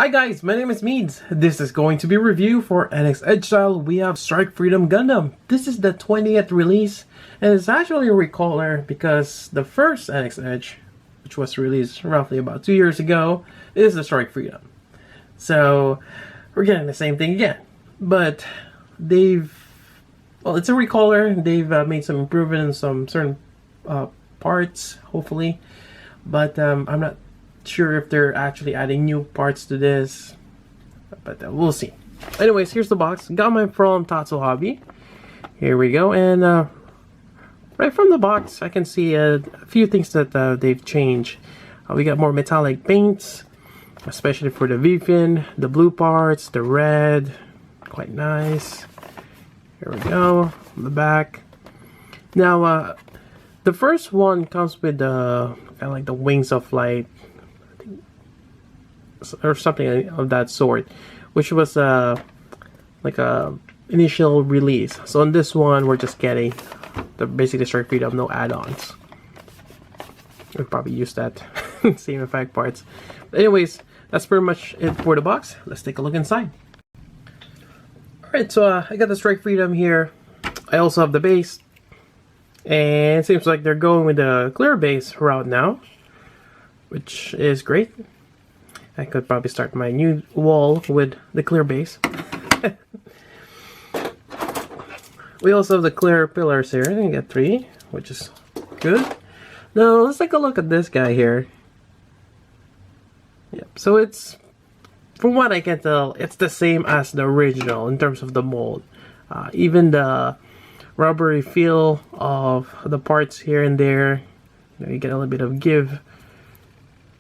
Hi guys, my name is Meads. This is going to be a review for NX Edgestyle. We have Strike Freedom Gundam. This is the 20th release, and it's actually a recaller because the first NX Edge, which was released roughly about 2 years ago, is the Strike Freedom. So we're getting the same thing again, but it's a recaller. They've made some improvement in some certain parts, hopefully, but I'm not sure if they're actually adding new parts to this, but we'll see. Anyways, here's the box. Got mine from Tatsu Hobby. Here we go, and right from the box I can see a few things that they've changed. We got more metallic paints, especially for the V-fin, the blue parts, the red, quite nice. Here we go, on the back. Now the first one comes with kind of like the wings of light, or something of that sort, which was like a initial release. So on this one, we're just getting the basically Strike Freedom, no add-ons. We'll probably use that same effect parts. But anyways, that's pretty much it for the box. Let's take a look inside. Alright, so I got the Strike Freedom here. I also have the base, and it seems like they're going with the clear base route now, which is great. I could probably start my new wall with the clear base. We also have the clear pillars here. I think I got 3, which is good. Now let's take a look at this guy here. Yep. So it's, from what I can tell, it's the same as the original in terms of the mold. Even the rubbery feel of the parts here and there. You get a little bit of give.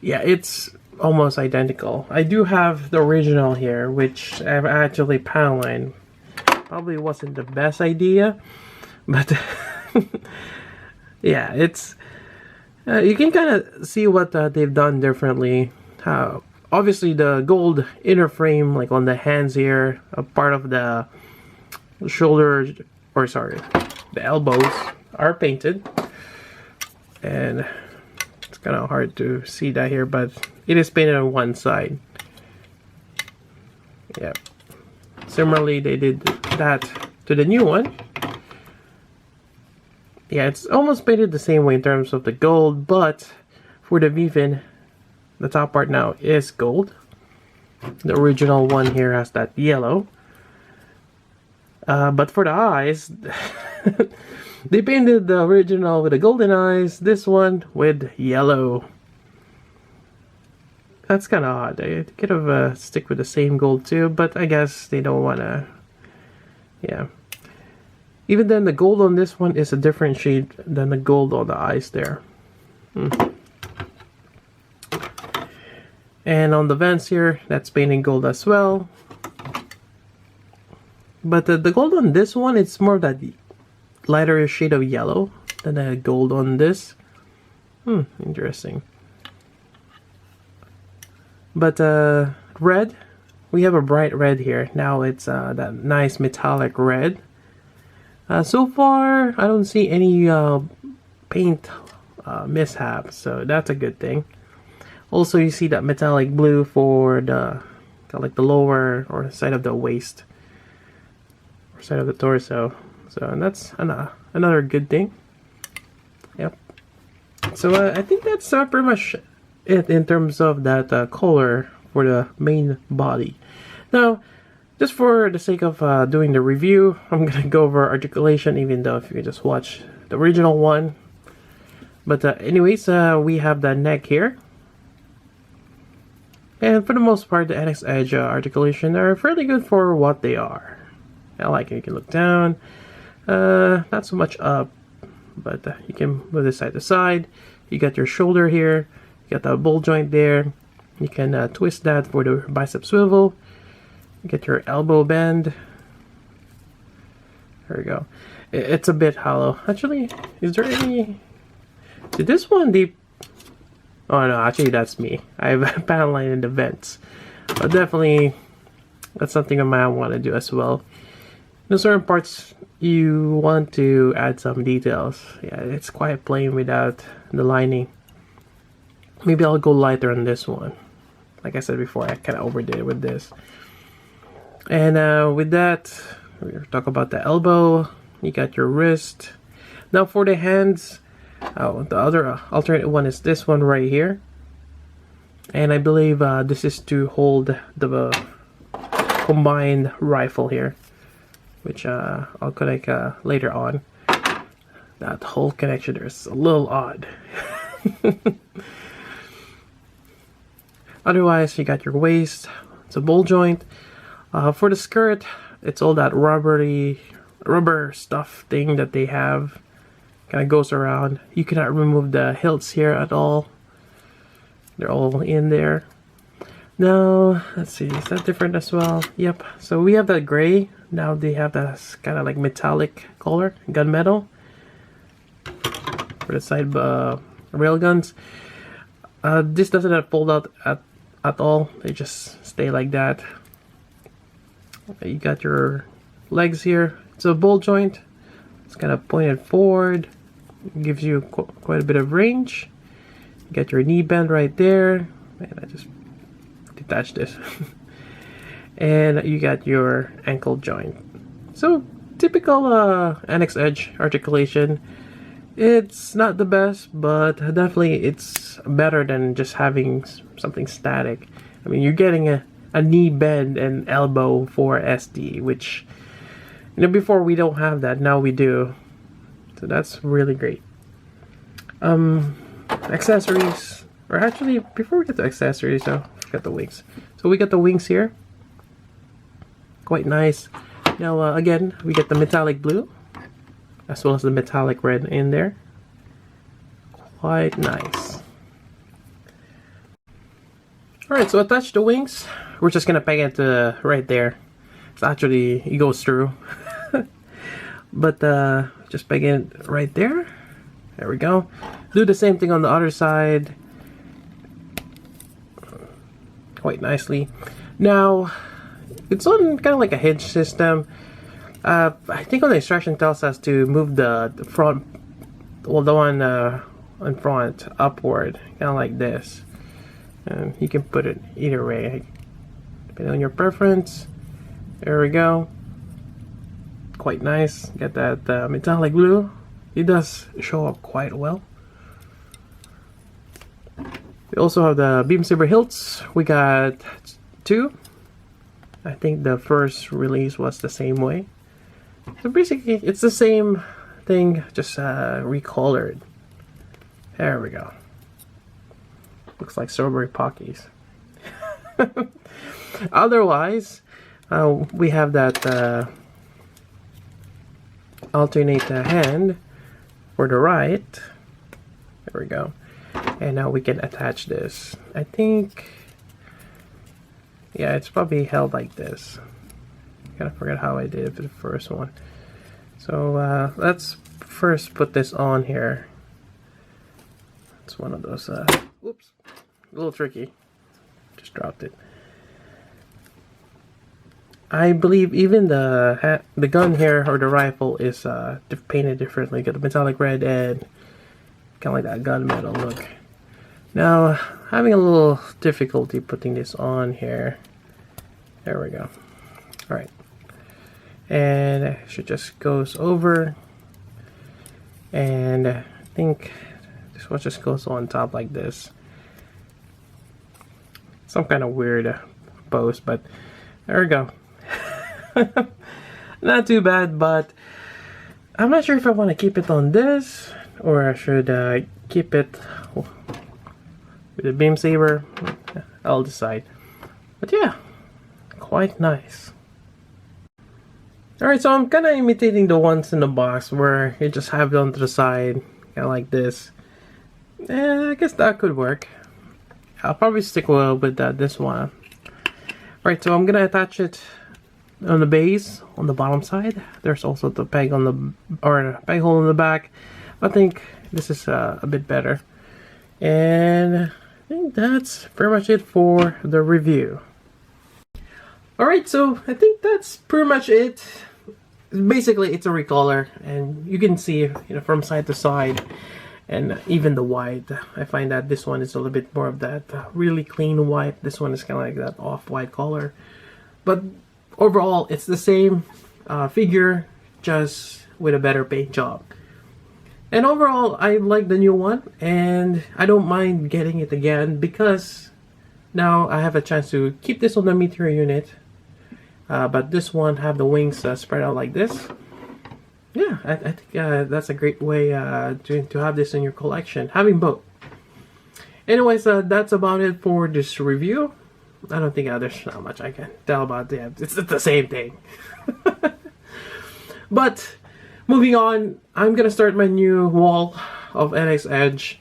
Yeah, it's almost identical. I do have the original here, which I've actually panel lined. Probably wasn't the best idea, but yeah, it's you can kind of see what they've done differently. Obviously the gold inner frame, like on the hands here, a part of the shoulder, or sorry, the elbows are painted, and it's kind of hard to see that here, but it is painted on one side. Yep. Similarly, they did that to the new one. Yeah, it's almost painted the same way in terms of the gold, but for the V-fin, the top part now is gold. The original one here has that yellow. But for the eyes, they painted the original with the golden eyes, this one with yellow. That's kind of odd. They could have stick with the same gold too, but I guess they don't want to. Yeah. Even then, the gold on this one is a different shade than the gold on the eyes there. And on the vents here, that's painted gold as well. But the gold on this one, it's more of that lighter shade of yellow than the gold on this. Interesting. But red, we have a bright red here. Now it's that nice metallic red. So far, I don't see any paint mishaps, so that's a good thing. Also, you see that metallic blue for the like the lower or side of the waist, or side of the torso. So that's another good thing. Yep. So I think that's pretty much it in terms of that color for the main body. Now, just for the sake of doing the review, I'm gonna go over articulation, even though if you just watch the original one. But anyways, we have the neck here, and for the most part, the NX Edge articulation are fairly good for what they are. I like it. You can look down, not so much up, but you can move this side to side. You got your shoulder here. You got the ball joint there. You can twist that for the bicep swivel. You get your elbow bend. There we go. It's a bit hollow. Actually, is there any... Did this one deep... Oh no, actually that's me. I have panel line in the vents. But definitely, that's something I might want to do as well. In certain parts, you want to add some details. Yeah, it's quite plain without the lining. Maybe I'll go lighter on this one. like I said before, I kind of overdid it with this. And with that, we'll talk about the elbow. You got your wrist. Now for the hands, the other alternate one is this one right here. And I believe this is to hold the combined rifle here, which I'll connect later on. That whole connection there is a little odd. Otherwise, you got your waist. It's a ball joint. For the skirt, it's all that rubber stuff thing that they have. Kind of goes around. You cannot remove the hilts here at all. They're all in there. Now, let's see, is that different as well? Yep. So we have that gray. Now they have that kind of like metallic color, gunmetal. For the side rail guns. This doesn't fold out at all. They just stay like that. Okay, you got your legs here. It's a ball joint. It's kind of pointed forward. It gives you quite a bit of range. You got your knee bend right there. And I just detached this. And you got your ankle joint. So typical NX Edge articulation. It's not the best, but definitely it's better than just having something static. I mean, you're getting a knee bend and elbow for SD, which, you know, before we don't have that, now we do. So that's really great. Accessories, or actually, before we get to accessories, got the wings. So we got the wings here. Quite nice. Now, again, we get the metallic blue, as well as the metallic red in there. Quite nice. Alright, so attach the wings. We're just gonna peg it right there. It's actually, it goes through. But just peg it right there. There we go. Do the same thing on the other side. Quite nicely. Now, it's on kind of like a hinge system. I think on the instruction tells us to move the front, well, the one in front upward, kind of like this. And you can put it either way, depending on your preference. There we go. Quite nice. Get that metallic blue. It does show up quite well. We also have the beam saber hilts. We got 2. I think the first release was the same way. So basically, it's the same thing, just recolored. There we go. Looks like strawberry pockies. Otherwise, we have that alternate hand for the right. There we go. And now we can attach this. I think, yeah, it's probably held like this. Kind of forgot how I did it for the first one. So let's first put this on here. It's one of those, oops, a little tricky. Just dropped it. I believe even the gun here, or the rifle, is painted differently. Got the metallic red and kind of like that gunmetal look. Now, having a little difficulty putting this on here. There we go. Alright. And it should just goes over. And I think this one just goes on top like this. Some kind of weird pose, but there we go. Not too bad, but I'm not sure if I want to keep it on this or I should keep it with the beam saber. I'll decide. But yeah, quite nice. Alright, so I'm kind of imitating the ones in the box where you just have it on to the side, kind of like this. And I guess that could work. I'll probably stick with this one. Alright, so I'm gonna attach it on the base on the bottom side. There's also the peg on the, or peg hole in the back. I think this is a bit better. And I think that's pretty much it for the review. Alright, so I think that's pretty much it. Basically, it's a recolor, and you can see, you know, from side to side. And even the white, I find that this one is a little bit more of that really clean white. This one is kind of like that off-white color. But overall, it's the same figure, just with a better paint job. And overall, I like the new one, and I don't mind getting it again because now I have a chance to keep this on the Meteor unit. But this one have the wings spread out like this. Yeah, I think that's a great way to have this in your collection, having both. Anyways, that's about it for this review. I don't think there's not much I can tell about that. It's the same thing. But moving on, I'm gonna start my new wall of NX Edge.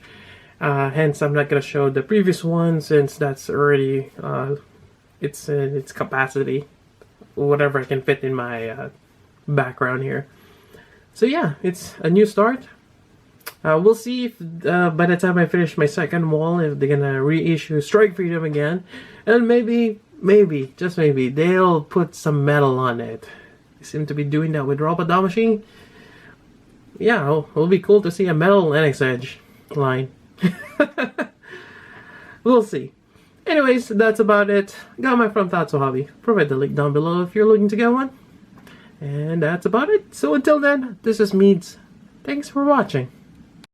Hence, I'm not gonna show the previous one since that's already it's in its capacity, whatever I can fit in my background here. So yeah, it's a new start. We'll see if by the time I finish my second wall, if they're gonna reissue Strike Freedom again, and maybe, just maybe, they'll put some metal on it. They seem to be doing that with Robot Machine. Yeah, it'll be cool to see a metal NX Edge line. We'll see. Anyways, that's about it. Got my from Tatsu Hobby. Provide the link down below if you're looking to get one. And that's about it. So until then, this is Meads. Thanks for watching.